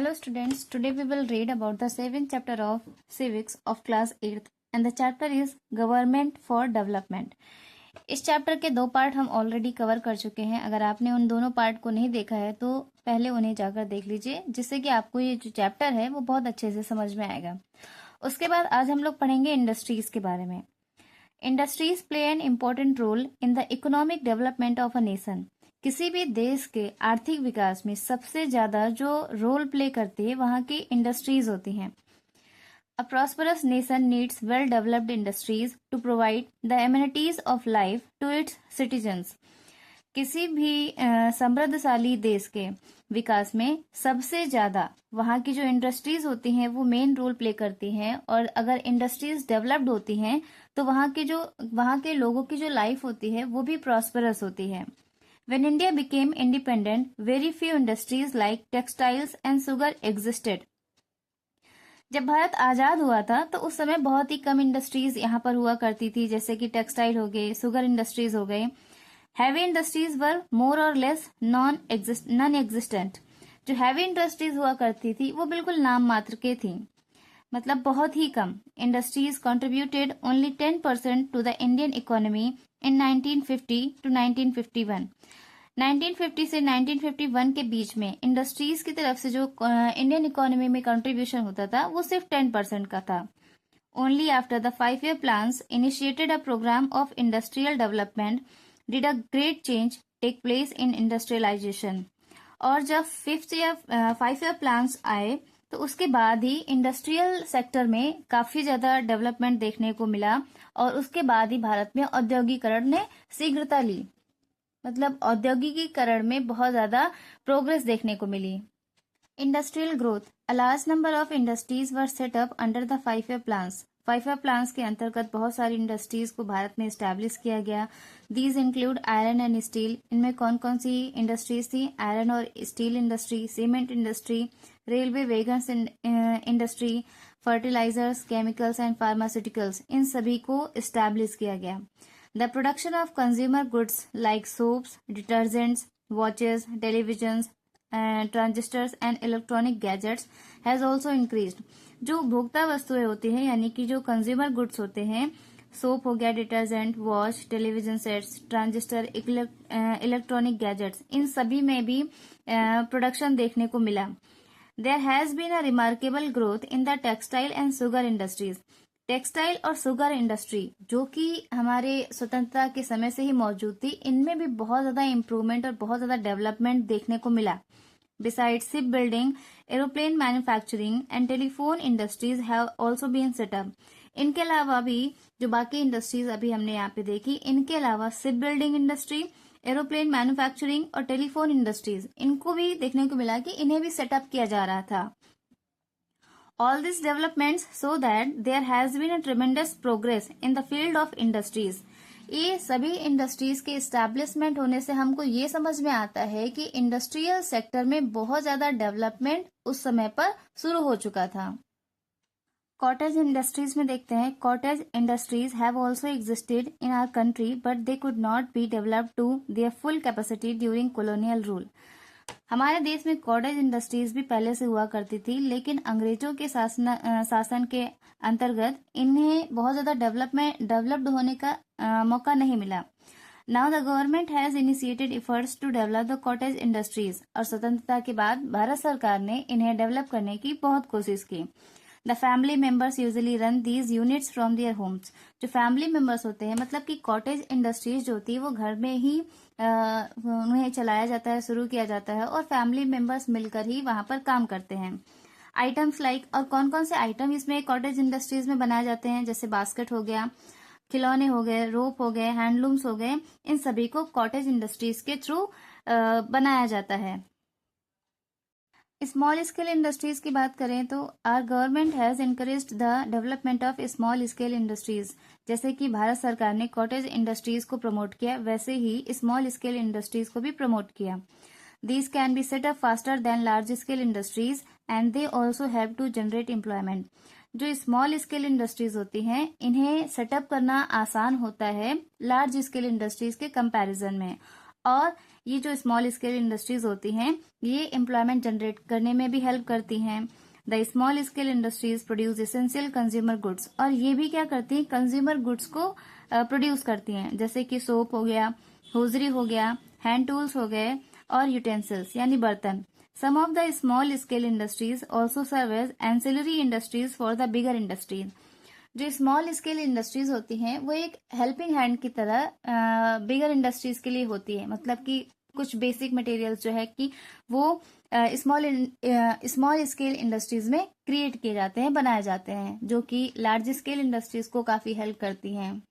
Hello students, today we will read about the 7th chapter of civics of class 8th and the chapter is government for development. इस chapter के 2 part हम already cover कर चुके हैं. अगर आपने उन दोनों पार्ट को नहीं देखा है तो पहले उन्हें जाकर देख लीजिए, जिससे कि आपको ये जो चैप्टर है वो बहुत अच्छे से समझ में आएगा. उसके बाद आज हम लोग पढ़ेंगे इंडस्ट्रीज के बारे में. Industries play an important role in the economic development of a nation. किसी भी देश के आर्थिक विकास में सबसे ज्यादा जो रोल प्ले करती है वहां की इंडस्ट्रीज होती हैं. A prosperous nation needs well developed industries to provide the amenities of life to its citizens. किसी भी समृद्धशाली देश के विकास में सबसे ज्यादा वहां की जो इंडस्ट्रीज होती हैं वो मेन रोल प्ले करती हैं, और अगर इंडस्ट्रीज डेवलप्ड होती हैं तो वहां के लोगों की जो लाइफ होती है वो भी प्रॉस्परस होती है. When India became independent, very few industries like textiles and sugar existed. जब भारत आजाद हुआ था तो उस समय बहुत ही कम इंडस्ट्रीज यहाँ पर हुआ करती थी, जैसे कि टेक्सटाइल हो गए, सुगर इंडस्ट्रीज हो गए. हैवी इंडस्ट्रीज वर मोर और लेस नॉन एग्जिस्टेंट. जो हैवी इंडस्ट्रीज हुआ करती थी वो बिल्कुल नाम मात्र के थी, मतलब बहुत ही कम. Industries contributed only 10% to the Indian economy in 1950 to 1951. 1950 से 1951 के बीच में इंडस्ट्रीज की तरफ से जो इंडियन इकोनॉमी में कंट्रीब्यूशन होता था वो सिर्फ 10% का था. Only after the 5-year plans initiated a program of industrial development did a great change take place in industrialization. और जब 5-year प्लान्स आए तो उसके बाद ही इंडस्ट्रियल सेक्टर में काफी ज्यादा डेवलपमेंट देखने को मिला, और उसके बाद ही भारत में औद्योगिकरण ने शीघ्रता ली, मतलब औद्योगिकीकरण में बहुत ज्यादा प्रोग्रेस देखने को मिली. Industrial growth. A large number of industries were set up under the 5-year plans. 5-year plans के अंतर्गत बहुत सारी इंडस्ट्रीज को भारत में स्टैब्लिश किया गया. These include iron and steel. इनमें कौन कौन सी इंडस्ट्रीज थी? आयरन और steel industry, cement industry, railway wagons industry, fertilisers, chemicals and pharmaceuticals, इन सभी को स्टैब्लिश किया गया. The production of consumer goods like soaps, detergents, watches, televisions, transistors and electronic gadgets has also increased. जो उपभोक्ता वस्तुएं होती हैं यानी कि जो कंज्यूमर गुड्स होते हैं, सोप हो गया, detergent, watch, television sets, transistor, electronic gadgets, इन सभी में भी प्रोडक्शन देखने को मिला. There has been a remarkable growth in the textile and sugar industries. Textile और सुगर इंडस्ट्री जो कि हमारे स्वतंत्रता के समय से ही मौजूद थी, इनमें भी बहुत ज्यादा इम्प्रूवमेंट और बहुत ज्यादा डेवलपमेंट देखने को मिला. Beside ship building, aeroplane manufacturing and telephone industries have also been set up. इनके अलावा भी जो बाकी इंडस्ट्रीज अभी हमने यहाँ पे देखी, इनके अलावा ship building industry, aeroplane manufacturing और टेलीफोन इंडस्ट्रीज, इनको भी देखने को मिला कि इन्हें भी सेटअप किया जा रहा था. All these developments show that there has been a tremendous progress in the field of industries. ये सभी इंडस्ट्रीज के एस्टैब्लिशमेंट होने से हमको ये समझ में आता है कि इंडस्ट्रियल सेक्टर में बहुत ज्यादा डेवलपमेंट उस समय पर शुरू हो चुका था. कॉटेज इंडस्ट्रीज में देखते हैं. Cottage industries have also existed in our country but they could not be developed to their full capacity during colonial rule. हमारे देश में कॉटेज इंडस्ट्रीज भी पहले से हुआ करती थी, लेकिन अंग्रेजों के शासन के अंतर्गत इन्हें बहुत ज्यादा डेवलप्ड होने का मौका नहीं मिला. Now the government has initiated efforts to develop the cottage industries. और स्वतंत्रता के बाद भारत सरकार ने इन्हें डेवलप करने की बहुत कोशिश की. The family members usually run these units from their homes. जो फैमिली मेंबर्स होते हैं, मतलब कि कॉटेज इंडस्ट्रीज जो होती है वो घर में ही उन्हें चलाया जाता है, शुरू किया जाता है, और फैमिली मेंबर्स मिलकर ही वहां पर काम करते हैं. आइटम्स लाइक, और कौन कौन से आइटम इसमें कॉटेज इंडस्ट्रीज में बनाए जाते हैं, जैसे बास्केट हो गया, खिलौने हो गए, रोप हो गए, हैंडलूम्स हो गए, इन सभी को कॉटेज इंडस्ट्रीज के थ्रू बनाया जाता है. स्मॉल स्केल इंडस्ट्रीज की बात करें तो our government has encouraged the development of small scale industries. जैसे कि भारत सरकार ने कॉटेज इंडस्ट्रीज को प्रमोट किया, वैसे ही स्मॉल स्केल इंडस्ट्रीज को भी प्रमोट किया. These can be set up faster than large scale industries and they also have to generate employment. जो स्मॉल स्केल इंडस्ट्रीज होती हैं, इन्हें सेटअप करना आसान होता है लार्ज स्केल इंडस्ट्रीज के कंपैरिजन में, और ये जो स्मॉल स्केल इंडस्ट्रीज होती हैं ये एम्प्लॉयमेंट जनरेट करने में भी हेल्प करती हैं। The small scale industries produce essential consumer goods, और ये भी क्या करती हैं, कंज्यूमर गुड्स को प्रोड्यूस करती हैं, जैसे कि सोप हो गया, होजरी हो गया, हैंड टूल्स हो गए और यूटेंसिल्स यानी बर्तन। Some of the small scale industries also serve as ancillary industries for the bigger industries. जो स्मॉल स्केल इंडस्ट्रीज होती हैं वो एक हेल्पिंग हैंड की तरह बिगर इंडस्ट्रीज के लिए होती है, मतलब कि कुछ बेसिक मटेरियल्स जो है कि वो स्मॉल स्केल इंडस्ट्रीज में क्रिएट किए जाते हैं, बनाए जाते हैं, जो कि लार्ज स्केल इंडस्ट्रीज को काफी हेल्प करती हैं।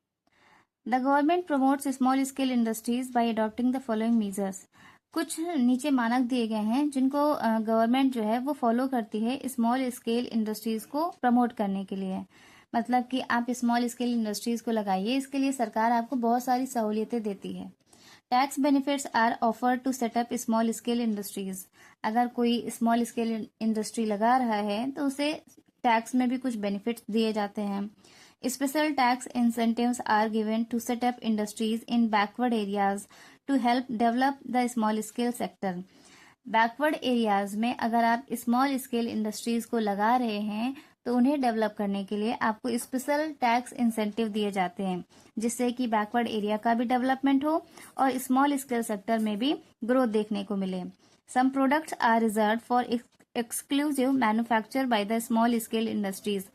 The government promotes small scale industries bye adopting the following measures. कुछ नीचे मानक दिए गए हैं जिनको गवर्नमेंट जो है वो फॉलो करती है स्मॉल स्केल इंडस्ट्रीज को प्रमोट करने के लिए। मतलब कि आप स्मॉल स्केल इंडस्ट्रीज को लगाइए, इसके लिए सरकार आपको बहुत सारी सहूलियतें देती है। Tax benefits are offered to set up small scale industries. अगर कोई स्मॉल स्केल इंडस्ट्री लगा रहा है तो उसे टैक्स में भी कुछ बेनिफिट्स दिए जाते हैं। Special tax incentives are given to set up industries in backward areas to help develop the small scale sector. Backward areas में अगर आप स्मॉल स्केल इंडस्ट्रीज को लगा रहे हैं तो उन्हें डेवलप करने के लिए आपको स्पेशल टैक्स इंसेंटिव दिए जाते हैं, जिससे कि बैकवर्ड एरिया का भी डेवलपमेंट हो और स्मॉल स्केल सेक्टर में भी ग्रोथ देखने को मिले। Some products are reserve for exclusive manufacture by the small scale industries.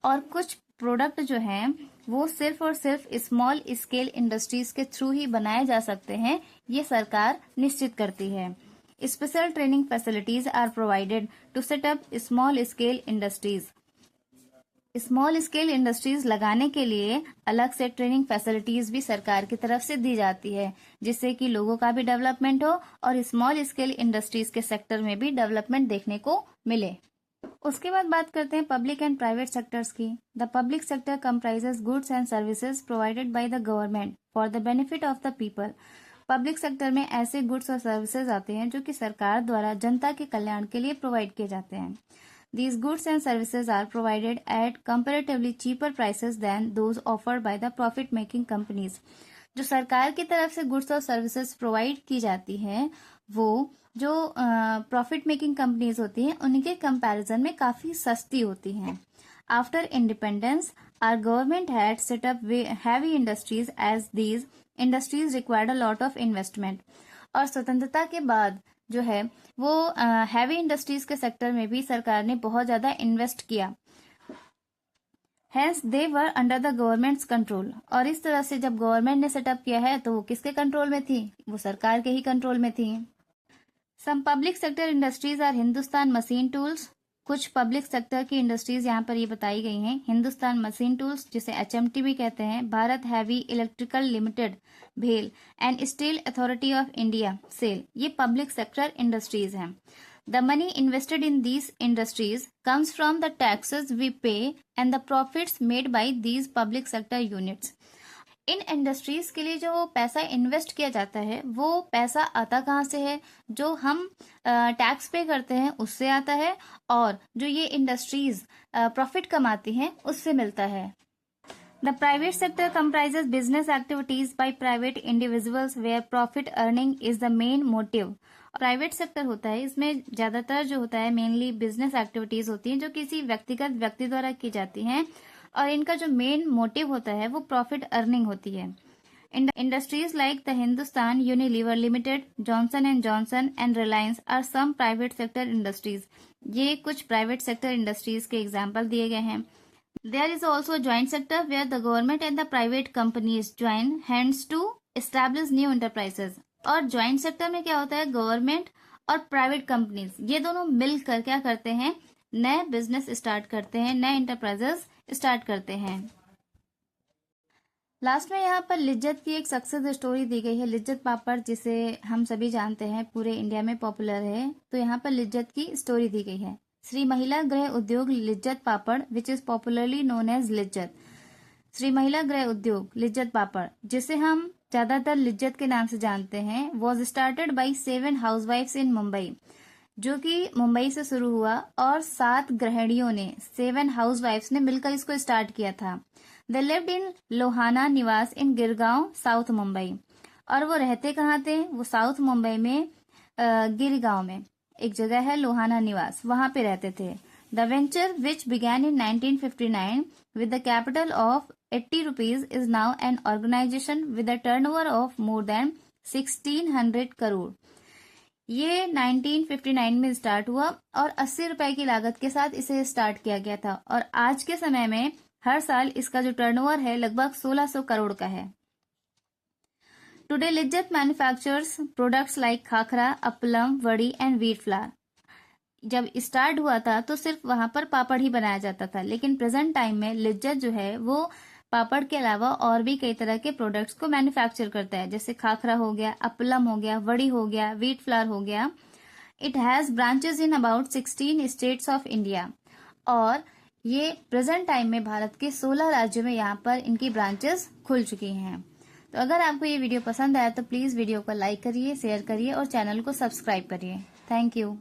और कुछ प्रोडक्ट जो हैं वो सिर्फ और सिर्फ स्मॉल स्केल इंडस्ट्रीज के थ्रू ही बनाए जा सकते हैं, ये सरकार निश्चित करती है। Special training facilities are provided to set up small scale industries. Small scale industries लगाने के लिए अलग से ट्रेनिंग फैसिलिटीज भी सरकार की तरफ से दी जाती है, जिससे कि लोगों का भी डेवलपमेंट हो और स्मॉल स्केल इंडस्ट्रीज के सेक्टर में भी डेवलपमेंट देखने को मिले। उसके बाद बात करते हैं पब्लिक एंड प्राइवेट सेक्टर्स की। The public sector comprises goods and services provided by the government for the benefit of the people. Public sector में ऐसे गुड्स और सर्विसेज आते हैं जो कि सरकार द्वारा जनता के कल्याण के लिए प्रोवाइड किए जाते हैं। These goods and services are provided at comparatively cheaper prices than those offered by the profit-making companies. जो सरकार की तरफ से गुड्स और सर्विसेज प्रोवाइड की जाती हैं वो जो प्रॉफिट मेकिंग कंपनीज होती हैं उनके कंपैरिजन में काफी सस्ती होती हैं। After independence our government had set up heavy industries as these industries required a lot of investment. और स्वतंत्रता के बाद जो है वो हैवी इंडस्ट्रीज के सेक्टर में भी सरकार ने बहुत ज्यादा इन्वेस्ट किया। Hence they were under the government's control. और इस तरह से जब गवर्नमेंट ने सेटअप किया है तो वो किसके कंट्रोल में थी, वो सरकार के ही कंट्रोल में थी। Some public sector industries are Hindustan machine tools. कुछ पब्लिक सेक्टर की इंडस्ट्रीज यहाँ पर ये बताई गई हैं। हिंदुस्तान मशीन टूल्स जिसे HMT भी कहते हैं, भारत हैवी इलेक्ट्रिकल लिमिटेड भेल and steel authority of India SAIL, ये पब्लिक सेक्टर इंडस्ट्रीज हैं। The money invested in these industries comes from the taxes we pay and the profits made by these public sector units. In industries के लिए जो पैसा invest किया जाता है वो पैसा आता कहाँ से है, जो हम टैक्स पे करते हैं उससे आता है, और जो ये इंडस्ट्रीज प्रॉफिट कमाती हैं उससे मिलता है। The private sector comprises business activities by private individuals where profit earning is the main motive. Private sector होता है, इसमें ज्यादातर जो होता है मेनली बिजनेस एक्टिविटीज होती हैं जो किसी व्यक्तिगत व्यक्ति द्वारा की जाती हैं, और इनका जो मेन मोटिव होता है वो प्रॉफिट अर्निंग होती है। Industries like the Hindustan Unilever Limited, Johnson and Johnson and Reliance are some private sector industries. ये कुछ प्राइवेट सेक्टर इंडस्ट्रीज के एग्जाम्पल दिए गए हैं। There is also joint sector where the government and the private companies join hands to establish new enterprises. और joint sector में क्या होता है, गवर्नमेंट और प्राइवेट कंपनीज ये दोनों मिलकर क्या करते हैं, नए बिजनेस स्टार्ट करते हैं, नए एंटरप्राइजेस स्टार्ट करते हैं। लास्ट में यहाँ पर लिज्जत की एक सक्सेस स्टोरी दी गई है। लिज्जत पापड़ जिसे हम सभी जानते हैं पूरे इंडिया में पॉपुलर है, तो यहाँ पर लिज्जत की स्टोरी दी गई है। Shri Mahila Griha Udyog Lijjat Papad which is popularly known as Lijjat. Shri Mahila Griha Udyog Lijjat पापड़ जिसे हम ज्यादातर लिज्जत के नाम से जानते हैं वॉज स्टार्टेड बाई 7 हाउसवाइफ्स इन मुंबई, जो कि मुंबई से शुरू हुआ और 7 गृहिणियों ने 7 हाउसवाइफ्स ने मिलकर इसको स्टार्ट किया था। दे लिव्ड इन लोहाना निवास इन गिरगांव साउथ मुंबई। और वो रहते कहाँ थे? वो साउथ मुंबई में गिरगांव में एक जगह है लोहाना निवास, वहां पे रहते थे। The venture which began in 1959 with the capital of 80 rupees is now an organization with a turnover of more than 1600 crore. ये 1959 में स्टार्ट हुआ और 80 रुपए की लागत के साथ इसे स्टार्ट किया गया था और आज के समय में हर साल इसका जो टर्नओवर है लगभग 1600 करोड़ का है। Today Lijjat manufactures products like khakhra, appalam, vadi and wheat flour. जब स्टार्ट हुआ था तो सिर्फ वहां पर पापड़ ही बनाया जाता था, लेकिन प्रेजेंट टाइम में लिज्जत जो है वो पापड़ के अलावा और भी कई तरह के प्रोडक्ट्स को मैन्युफैक्चर करता है, जैसे खाखरा हो गया, अपलम हो गया, वड़ी हो गया, व्हीट फ्लावर हो गया। It has branches in about 16 states of India और ये प्रेजेंट टाइम में भारत के 16 राज्यों में यहाँ पर इनकी ब्रांचेस खुल चुकी हैं। तो अगर आपको ये वीडियो पसंद आया तो प्लीज वीडियो को लाइक करिए, शेयर करिए और चैनल को सब्सक्राइब करिए। Thank you.